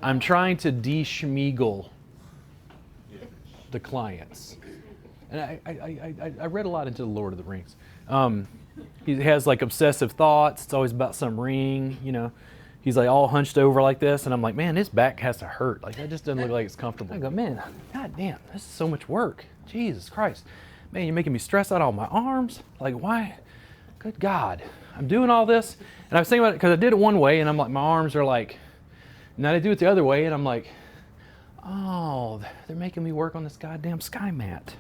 I'm trying to de-schmeagle the clients. And I read a lot into The Lord of the Rings. He has like obsessive thoughts. It's always about some ring, you know. He's like all hunched over like this, and I'm like, man, his back has to hurt. Like that just doesn't look like it's comfortable. I go, man, god damn, this is so much work. Jesus Christ. Man, you're making me stress out all my arms. Like, why? Good God. I'm doing all this. And I was thinking about it because I did it one way, and I'm like, my arms are like, and then I do it the other way, and I'm like, oh, they're making me work on this goddamn sky mat.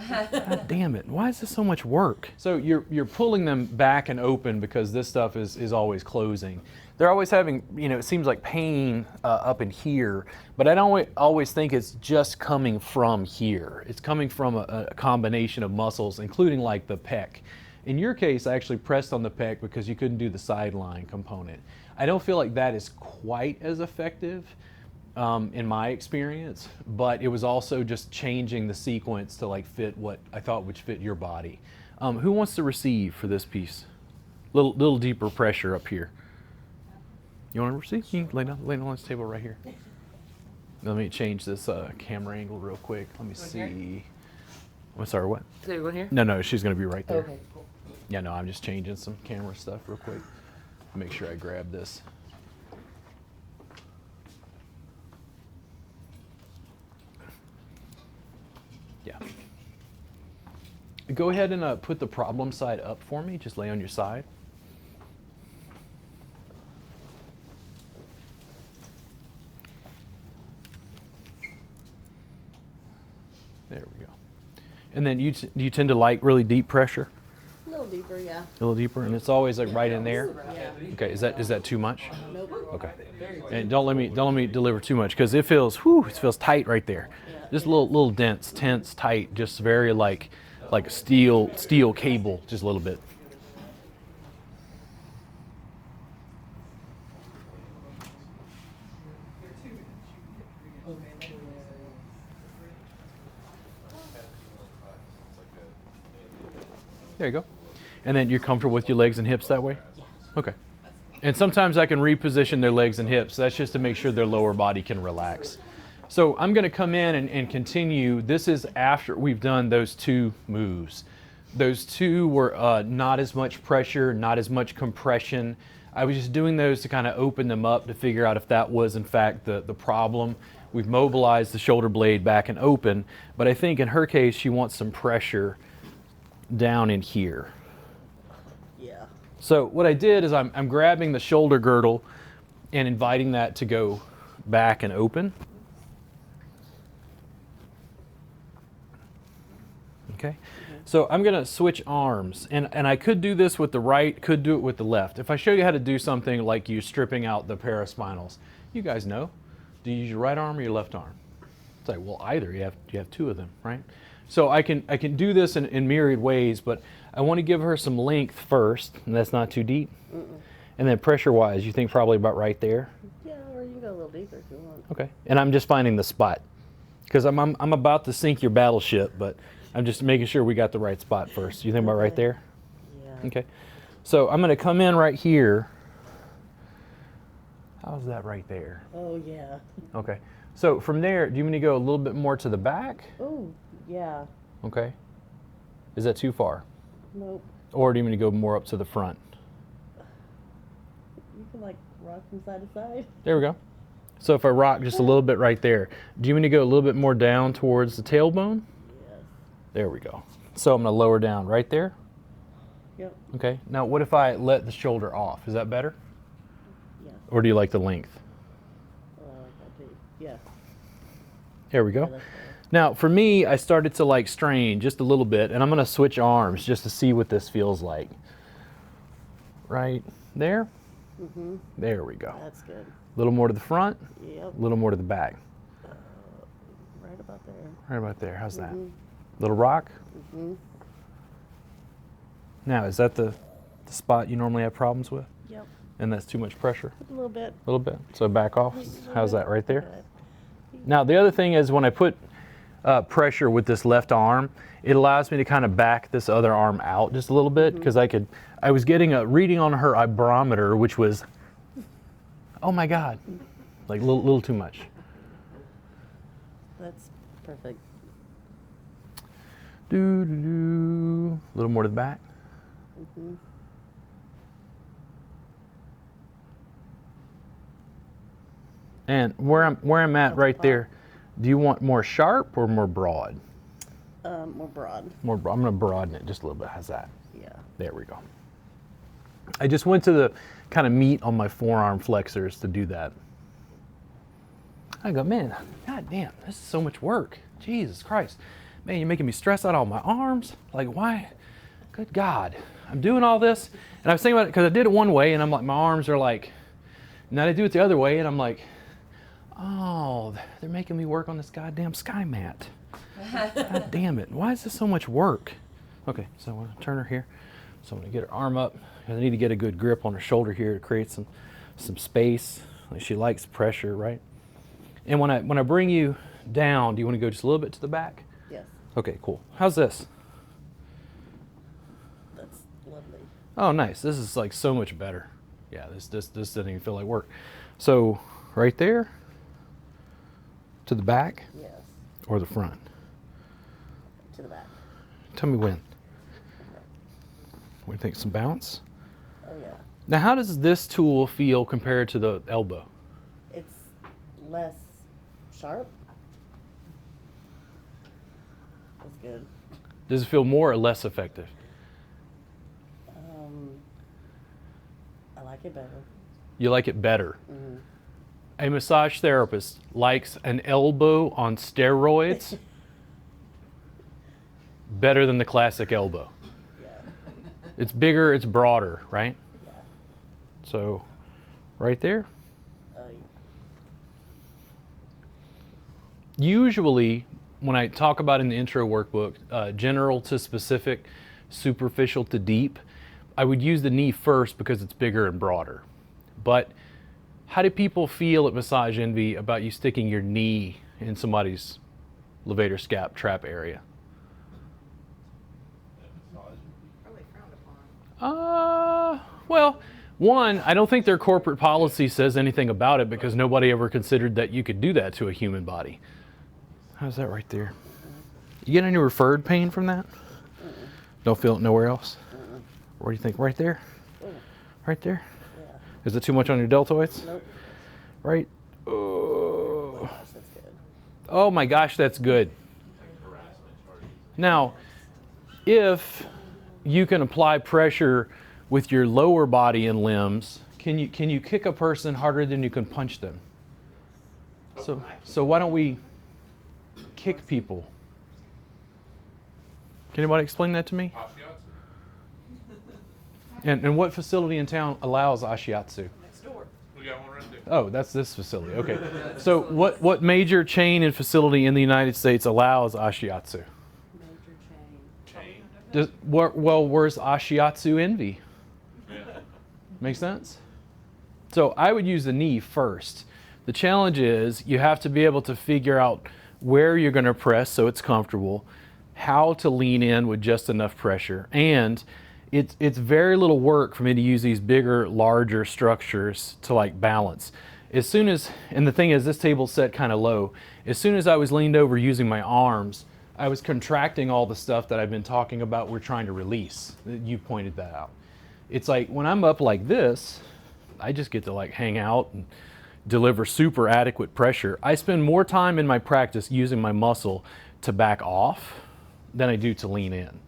God damn it. Why is this so much work? So you're pulling them back and open because this stuff is always closing. They're always having, you know, it seems like pain up in here, but I don't always think it's just coming from here. It's coming from a combination of muscles, including like the pec. In your case, I actually pressed on the pec because you couldn't do the sideline component. I don't feel like that is quite as effective in my experience, but it was also just changing the sequence to like fit what I thought would fit your body. Who wants to receive for this piece? Little deeper pressure up here. You want to receive? You can lay down on this table right here. Let me change this camera angle real quick. Let me see. I'm sorry, what? So you're going here? No, she's going to be right there. Okay, cool. Yeah, no, I'm just changing some camera stuff real quick. Make sure I grab this. Yeah. Go ahead and put the problem side up for me. Just lay on your side. There we go. And then do you tend to like really deep pressure? A little deeper, yeah. A little deeper, and it's always like right in there. Yeah. Okay, is that too much? Nope. Okay. And don't let me deliver too much because it feels tight right there. Just a little dense, tense, tight, just very like a steel cable, just a little bit. There you go. And then you're comfortable with your legs and hips that way? Okay. And sometimes I can reposition their legs and hips. That's just to make sure their lower body can relax. So I'm going to come in and continue. This is after we've done those two moves. Those two were not as much pressure, not as much compression. I was just doing those to kind of open them up to figure out if that was in fact the problem. We've mobilized the shoulder blade back and open, but I think in her case she wants some pressure down in here. Yeah. So what I did is I'm grabbing the shoulder girdle and inviting that to go back and open. Okay. So I'm going to switch arms, and I could do this with the right, could do it with the left. If I show you how to do something like you stripping out the paraspinals, you guys know. Do you use your right arm or your left arm? It's like, well, either. You have two of them, right? So I can do this in myriad ways, but I want to give her some length first, and that's not too deep. And then pressure-wise, you think probably about right there? Yeah, or you can go a little deeper if you want. Okay. And I'm just finding the spot, because I'm about to sink your battleship, but I'm just making sure we got the right spot first. You think about right there? Yeah. Okay. So I'm going to come in right here. How's that right there? Oh, yeah. Okay. So from there, do you want me to go a little bit more to the back? Oh, yeah. Okay. Is that too far? Nope. Or do you want me to go more up to the front? You can like rock from side to side. There we go. So if I rock just a little bit right there, do you want me to go a little bit more down towards the tailbone? Yes. There we go. So I'm going to lower down right there. Yep. Okay. Now what if I let the shoulder off? Is that better? Yeah. Or do you like the length? Yeah. There we go. Yeah, Now for me, I started to like strain just a little bit, and I'm going to switch arms just to see what this feels like. Right there. Mm-hmm. There we go. That's good. A little more to the front. Yep. A little more to the back. Right about there. Right about there. How's that? Mhm. Little rock. Mm-hmm. Now, is that the spot you normally have problems with? Yep. And that's too much pressure? A little bit. A little bit. So back off. How's that right there? Good. Now, the other thing is when I put pressure with this left arm, it allows me to kind of back this other arm out just a little bit, because I was getting a reading on her barometer, which was, oh my God, like a little too much. That's perfect. A little more to the back. Mm-hmm. And where I'm at right there, do you want more sharp or more broad? More broad. More broad. I'm going to broaden it just a little bit. How's that? Yeah. There we go. I just went to the kind of meat on my forearm flexors to do that. I go, man, god damn, this is so much work. Jesus Christ. Man, you're making me stress out all my arms. Like, why? Good God. I'm doing all this. And I was thinking about it because I did it one way and I'm like, my arms are like, and then I do it the other way and I'm like, oh, they're making me work on this goddamn sky mat. God damn it. Why is this so much work? Okay, so I'm going to turn her here. So I'm going to get her arm up. I need to get a good grip on her shoulder here to create some space. Like she likes pressure, right? And when I bring you down, do you want to go just a little bit to the back? Yes. Okay, cool. How's this? That's lovely. Oh, nice. This is like so much better. Yeah, this doesn't even feel like work. So right there, to the back Yes. or the front? To the back. Tell me when. What do you think? Some bounce? Oh yeah. Now, how does this tool feel compared to the elbow? It's less sharp. That's good. Does it feel more or less effective? I like it better. You like it better. Mm-hmm. A massage therapist likes an elbow on steroids better than the classic elbow. Yeah. It's bigger, it's broader, right? Yeah. So, right there. Usually, when I talk about in the intro workbook, general to specific, superficial to deep, I would use the knee first because it's bigger and broader. But how do people feel at Massage Envy about you sticking your knee in somebody's levator scap trap area? Probably frowned upon. Well, one, I don't think their corporate policy says anything about it because nobody ever considered that you could do that to a human body. How's that right there? You get any referred pain from that? Don't feel it nowhere else? Where do you think? Right there? Right there? Yeah. Is it too much on your deltoids? Nope. Right? Oh gosh, that's good. Oh my gosh, that's good. Now, if you can apply pressure with your lower body and limbs, can you kick a person harder than you can punch them? So why don't we kick people? Can anybody explain that to me? And what facility in town allows ashiatsu? Next door. We got one right there. Oh, that's this facility. Okay. So what major chain and facility in the United States allows ashiatsu? Major chain. Where's ashiatsu Envy? Yeah. Make sense? So I would use the knee first. The challenge is you have to be able to figure out where you're going to press so it's comfortable, how to lean in with just enough pressure, and it's very little work for me to use these bigger, larger structures to like balance. As soon as, and the thing is this table's set kind of low, as soon as I was leaned over using my arms, I was contracting all the stuff that I've been talking about we're trying to release. You pointed that out. It's like when I'm up like this, I just get to like hang out and deliver super adequate pressure. I spend more time in my practice using my muscle to back off than I do to lean in.